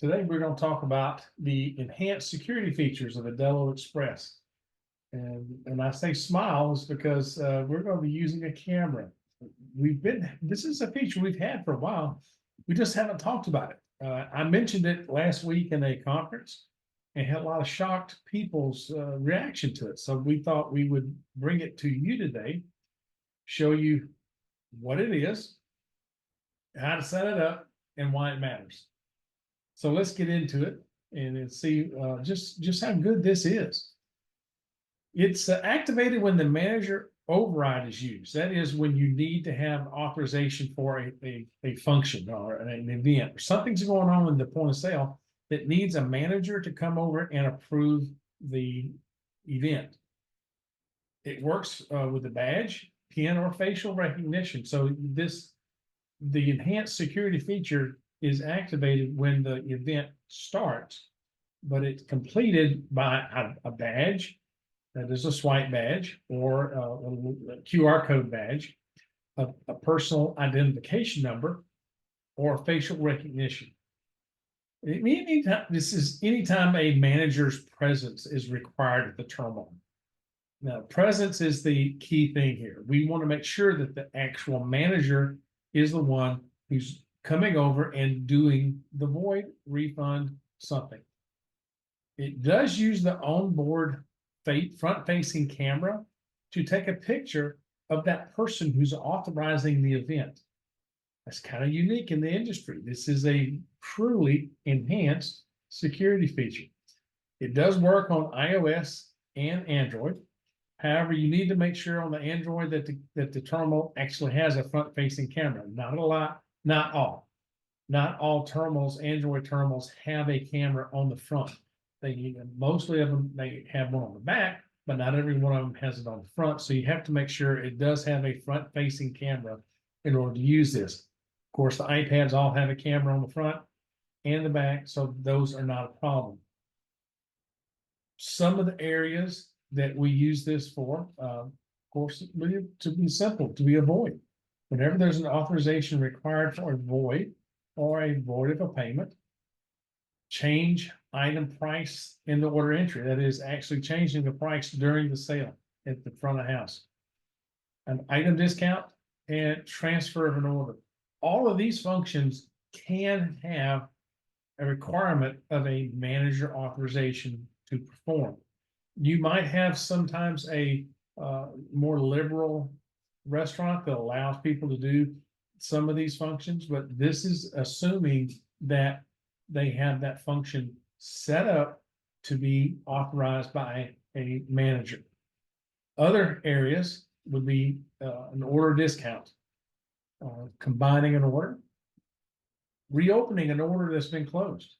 Today, we're going to talk about the enhanced security features of Aldelo Express. And I say smiles because we're going to be using a camera. This is a feature we've had for a while. We just haven't talked about it. I mentioned it last week in a conference and had a lot of shocked people's reaction to it. So we thought we would bring it to you today, show you what it is, how to set it up, and why it matters. So let's get into it and see just how good this is. It's activated when the manager override is used. That is when you need to have authorization for a function or an event, or something's going on in the point of sale that needs a manager to come over and approve the event. It works with a badge, PIN, or facial recognition. So the enhanced security feature is activated when the event starts, but it's completed by a badge, that is a swipe badge, or a QR code badge, a personal identification number, or facial recognition. This is anytime a manager's presence is required at the terminal. Now, presence is the key thing here. We want to make sure that the actual manager is the one who's coming over and doing the void, refund, something. It does use the onboard front-facing camera to take a picture of that person who's authorizing the event. That's kind of unique in the industry. This is a truly enhanced security feature. It does work on iOS and Android. However, you need to make sure on the Android that the terminal actually has a front-facing camera. Not a lot, not all. Not all terminals, Android terminals, have a camera on the front. Mostly of them, they have one on the back, but not every one of them has it on the front. So you have to make sure it does have a front-facing camera in order to use this. Of course, the iPads all have a camera on the front and the back, so those are not a problem. Some of the areas that we use this for, of course, to be simple, to be a void. Whenever there's an authorization required for a void or a void of a payment, change item price in the order entry. That is actually changing the price during the sale at the front of the house. An item discount and transfer of an order. All of these functions can have a requirement of a manager authorization to perform. You might have sometimes a more liberal restaurant that allows people to do some of these functions, but this is assuming that they have that function set up to be authorized by a manager. Other areas would be an order discount, combining an order, reopening an order that's been closed,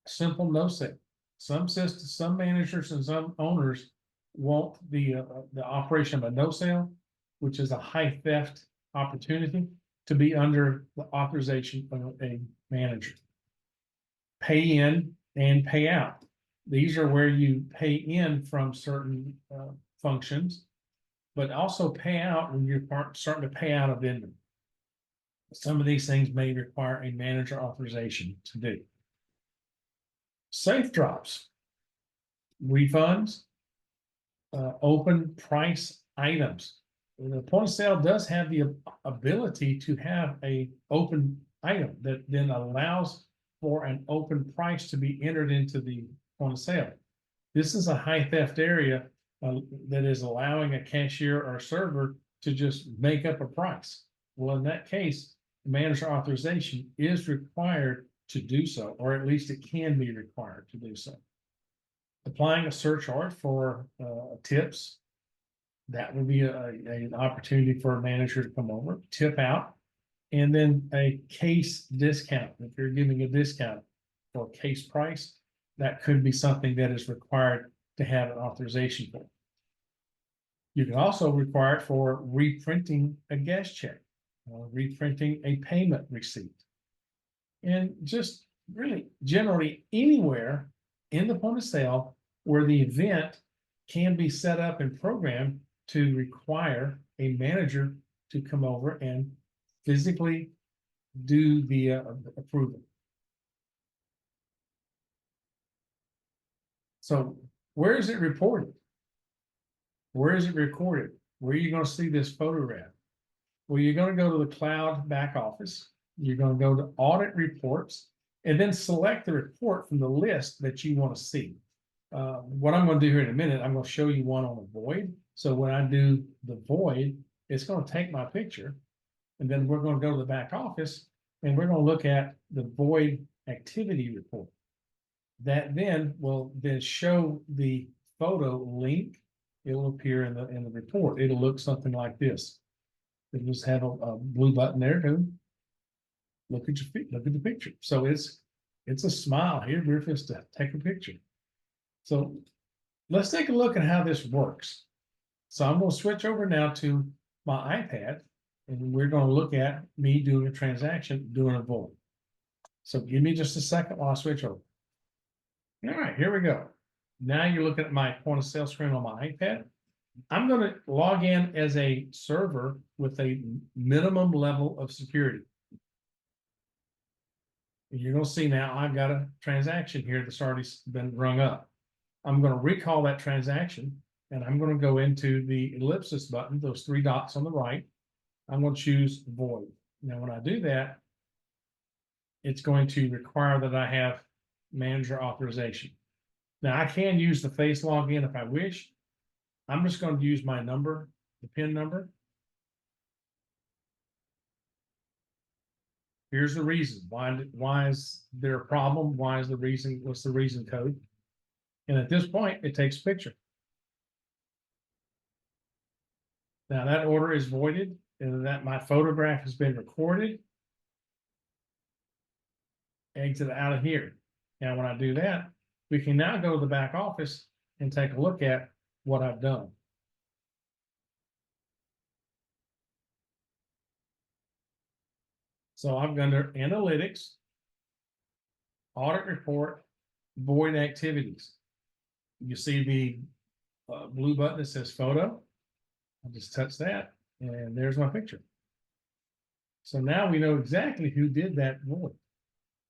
simple no sale. Some systems, some managers and some owners want the operation of a no sale, which is a high theft opportunity, to be under the authorization of a manager. Pay in and pay out. These are where you pay in from certain functions, but also pay out when you're starting to pay out a vendor. Some of these things may require a manager authorization to do. Safe drops, refunds, open price items. The point of sale does have the ability to have a open item that then allows for an open price to be entered into the point of sale. This is a high theft area that is allowing a cashier or a server to just make up a price. Well, in that case, the manager authorization is required to do so, or at least it can be required to do so. Applying a surcharge for tips, that would be an opportunity for a manager to come over, tip out, and then a case discount. If you're giving a discount for case price, that could be something that is required to have an authorization for. You can also require it for reprinting a guest check, reprinting a payment receipt. And just really generally anywhere in the point of sale where the event can be set up and programmed to require a manager to come over and physically do the approval. So where is it reported? Where is it recorded? Where are you going to see this photograph? Well, you're going to go to the cloud back office. You're going to go to audit reports and then select the report from the list that you want to see. What I'm going to do here in a minute, I'm going to show you one on a void. So when I do the void, it's going to take my picture, and then we're going to go to the back office and we're going to look at the void activity report. That then will then show the photo link. It will appear in the report. It'll look something like this. It just have a blue button there to look at your feet, look at the picture. So it's a smile here. We're just to take a picture. So let's take a look at how this works. So I'm going to switch over now to my iPad, and we're going to look at me doing a transaction, doing a void. So give me just a second while I switch over. All right, here we go. Now you're looking at my point of sale screen on my iPad. I'm going to log in as a server with a minimum level of security. And you're going to see now I've got a transaction here that's already been rung up. I'm going to recall that transaction, and I'm going to go into the ellipsis button, those three dots on the right. I'm going to choose void. Now, when I do that, it's going to require that I have manager authorization. Now, I can use the face login if I wish. I'm just going to use my number, the PIN number. Here's the reason. Why is there a problem? Why is the reason? What's the reason code? And at this point, it takes a picture. Now that order is voided, and that my photograph has been recorded. Exit out of here. Now, when I do that, we can now go to the back office and take a look at what I've done. So I'm under analytics, audit report, void activities. You see the blue button that says photo. I'll just touch that, and there's my picture. So now we know exactly who did that void.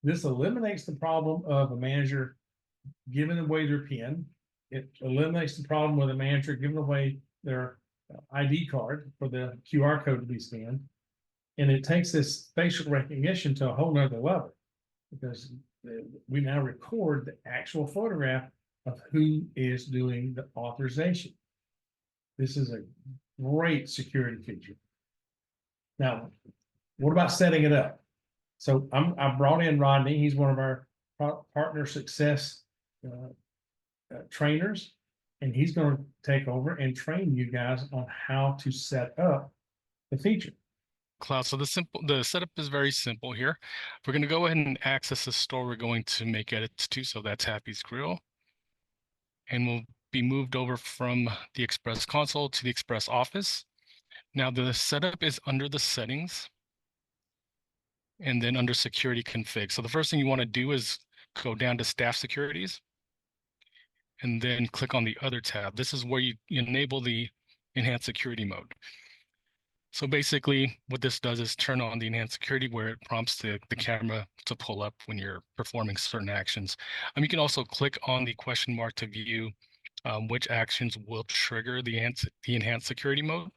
This eliminates the problem of a manager giving away their PIN. It eliminates the problem with a manager giving away their ID card for the QR code to be scanned. And it takes this facial recognition to a whole nother level, because we now record the actual photograph of who is doing the authorization. This is a great security feature. Now, what about setting it up? So I brought in Rodney. He's one of our partner success trainers, and he's going to take over and train you guys on how to set up the feature. Cloud. So the setup is very simple here. We're going to go ahead and access the store we're going to make edits to. So that's Happy's Grill. And we'll be moved over from the Express console to the Express office. Now the setup is under the settings and then under security config. So the first thing you want to do is go down to staff securities and then click on the other tab. This is where you enable the enhanced security mode. So basically what this does is turn on the enhanced security, where it prompts the camera to pull up when you're performing certain actions. You can also click on the question mark to view which actions will trigger the enhanced security mode.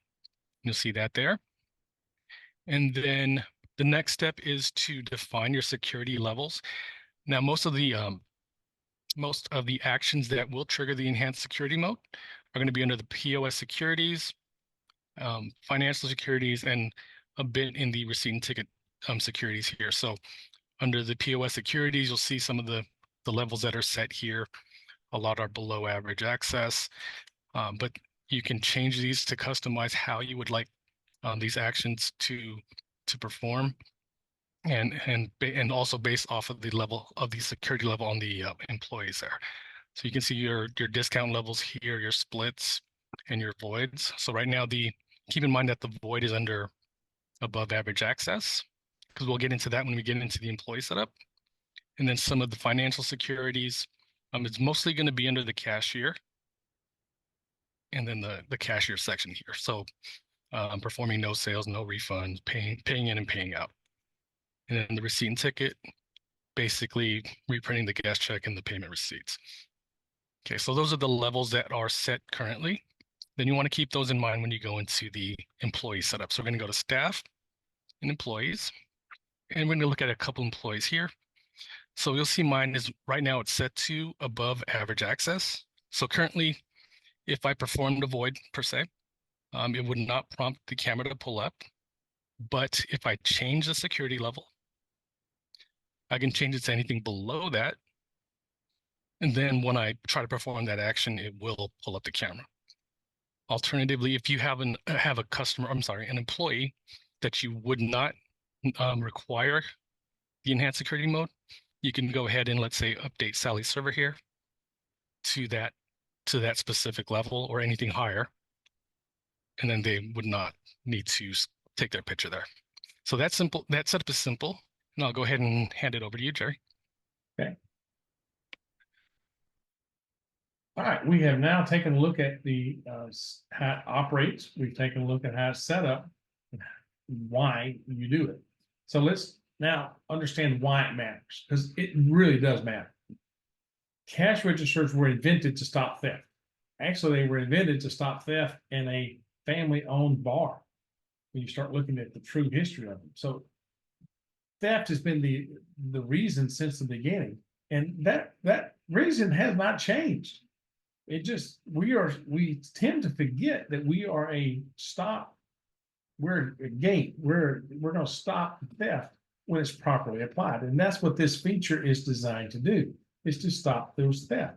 You'll see that there. And then the next step is to define your security levels. Now, most of the actions that will trigger the enhanced security mode are going to be under the POS securities, financial securities, and a bit in the receipt and ticket securities here. So under the POS securities, you'll see some of the levels that are set here. A lot are below average access, but you can change these to customize how you would like these actions to perform, and also based off of the level of the security level on the employees there. So you can see your discount levels here, your splits, and your voids. So right now, keep in mind that the void is under above average access, because we'll get into that when we get into the employee setup. And then some of the financial securities, it's mostly going to be under the cashier, and then the cashier section here. So performing no sales, no refunds, paying in and paying out. And then the receipt and ticket, basically reprinting the gas check and the payment receipts. Okay, so those are the levels that are set currently. Then you want to keep those in mind when you go into the employee setup. So we're going to go to staff and employees, and we're going to look at a couple employees here. So you'll see mine is right now it's set to above average access. So currently, if I performed a void per se, it would not prompt the camera to pull up. But if I change the security level, I can change it to anything below that. And then when I try to perform that action, it will pull up the camera. Alternatively, if you have an have a customer, I'm sorry, an employee that you would not require the enhanced security mode, you can go ahead and let's say update Sally's server here to that specific level or anything higher, and then they would not need to take their picture there. So that's simple. That setup is simple, and I'll go ahead and hand it over to you, Jerry. Okay. All right, we have now taken a look at the how it operates. We've taken a look at how it's set up, and why you do it. So let's now understand why it matters, because it really does matter. Cash registers were invented to stop theft. Actually, they were invented to stop theft in a family-owned bar. When you start looking at the true history of them, so theft has been the reason since the beginning, and that reason has not changed. It just we tend to forget that we are a stop. We're a gate. We're going to stop theft when it's properly applied, and that's what this feature is designed to do: is to stop those theft.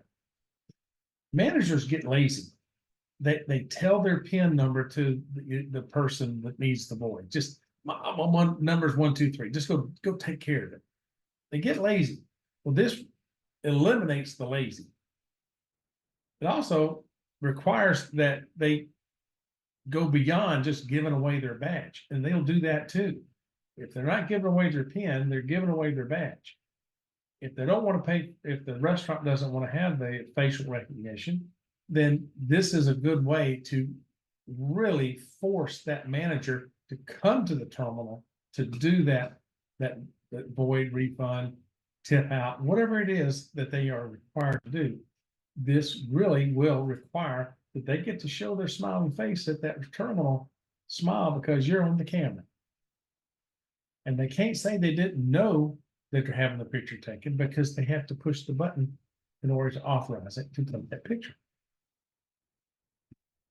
Managers get lazy. They tell their PIN number to the person that needs the void. Just my one number is 123. Just go take care of it. They get lazy. Well, this eliminates the lazy. It also requires that they go beyond just giving away their badge, and they'll do that too. If they're not giving away their PIN, they're giving away their badge. If they don't want to pay, if the restaurant doesn't want to have the facial recognition, then this is a good way to really force that manager to come to the terminal to do that void, refund, tip out, whatever it is that they are required to do. This really will require that they get to show their smiling face at that terminal, smile because you're on the camera. And they can't say they didn't know that they're having the picture taken, because they have to push the button in order to authorize it to take that picture.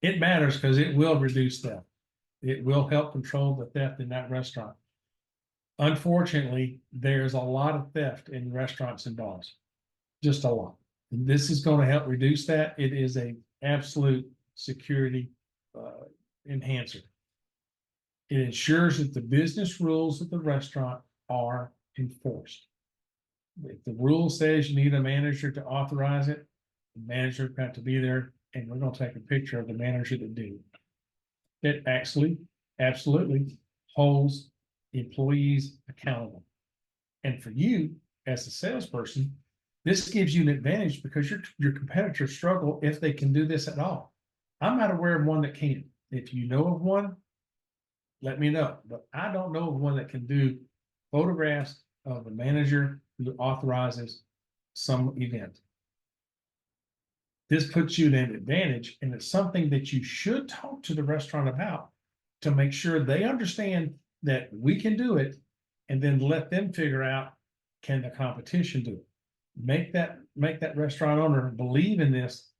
It matters because it will reduce theft. It will help control the theft in that restaurant. Unfortunately, there's a lot of theft in restaurants and bars, just a lot. And this is going to help reduce that. It is a absolute security enhancer. It ensures that the business rules of the restaurant are enforced. If the rule says you need a manager to authorize it, the manager got to be there, and we're going to take a picture of the manager that did it. It actually absolutely holds employees accountable. And for you as a salesperson, this gives you an advantage because your competitors struggle if they can do this at all. I'm not aware of one that can. If you know of one, let me know. But I don't know of one that can do photographs of a manager who authorizes some event. This puts you in an advantage, and it's something that you should talk to the restaurant about to make sure they understand that we can do it, and then let them figure out, can the competition do it? Make that restaurant owner believe in this,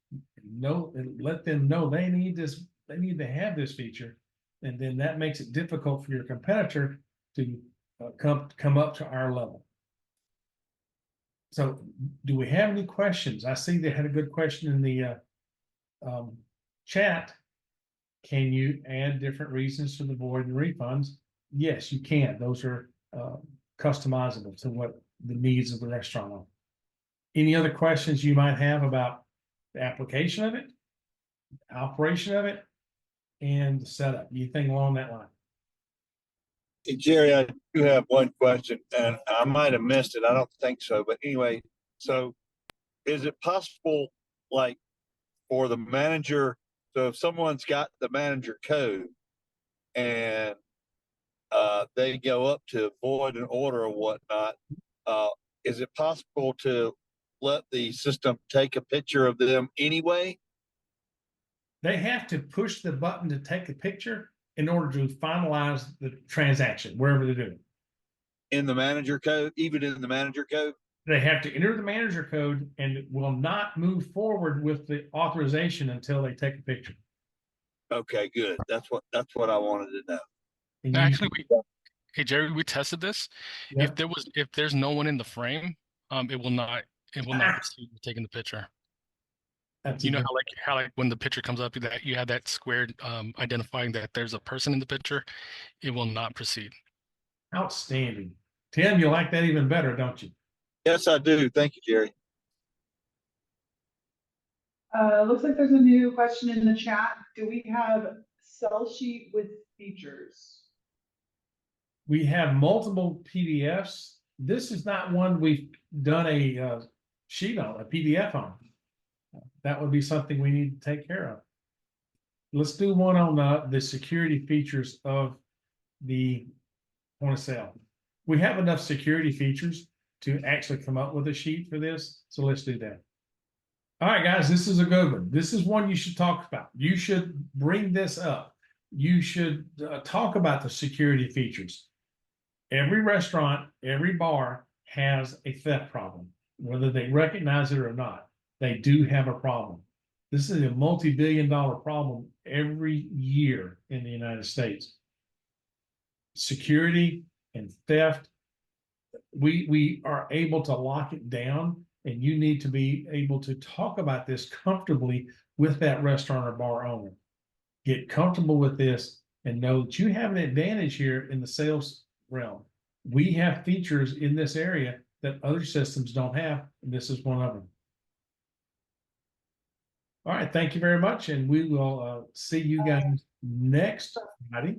let them know they need this, they need to have this feature, and then that makes it difficult for your competitor to come up to our level. So, do we have any questions? I see they had a good question in the chat. Can you add different reasons for the void and refunds? Yes, you can. Those are customizable to what the needs of the restaurant are. Any other questions you might have about the application of it, operation of it, and the setup? Anything along that line? Hey, Jerry, I do have one question, and I might have missed it. I don't think so. But anyway, so is it possible, like, for the manager, so if someone's got the manager code and they go up to void an order or whatnot, is it possible to let the system take a picture of them anyway? They have to push the button to take a picture in order to finalize the transaction, wherever they're doing. In the manager code, even in the manager code? They have to enter the manager code and will not move forward with the authorization until they take a picture. Okay, good. That's what I wanted to know. And you- Actually, hey Jerry, we tested this. Yeah. If there's no one in the frame, it will not proceed with taking the picture. that's You know even- how like when the picture comes up that you have that squared identifying that there's a person in the picture, it will not proceed. Outstanding. Tim, you like that even better, don't you? Yes, I do. Thank you, Jerry. Looks like there's a new question in the chat. Do we have sell sheet with features? We have multiple PDFs. This is not one we've done a sheet on, a PDF on. That would be something we need to take care of. Let's do one on the security features of the point of sale. We have enough security features to actually come up with a sheet for this, so let's do that. All right, guys, this is a good one. This is one you should talk about. You should bring this up. You should talk about the security features. Every restaurant, every bar has a theft problem, whether they recognize it or not. They do have a problem. This is a multi-billion-dollar problem every year in the United States. Security and theft, we are able to lock it down, and you need to be able to talk about this comfortably with that restaurant or bar owner. Get comfortable with this and know that you have an advantage here in the sales realm. We have features in this area that other systems don't have, and this is one of them. All right, thank you very much, and we will see you guys next Friday.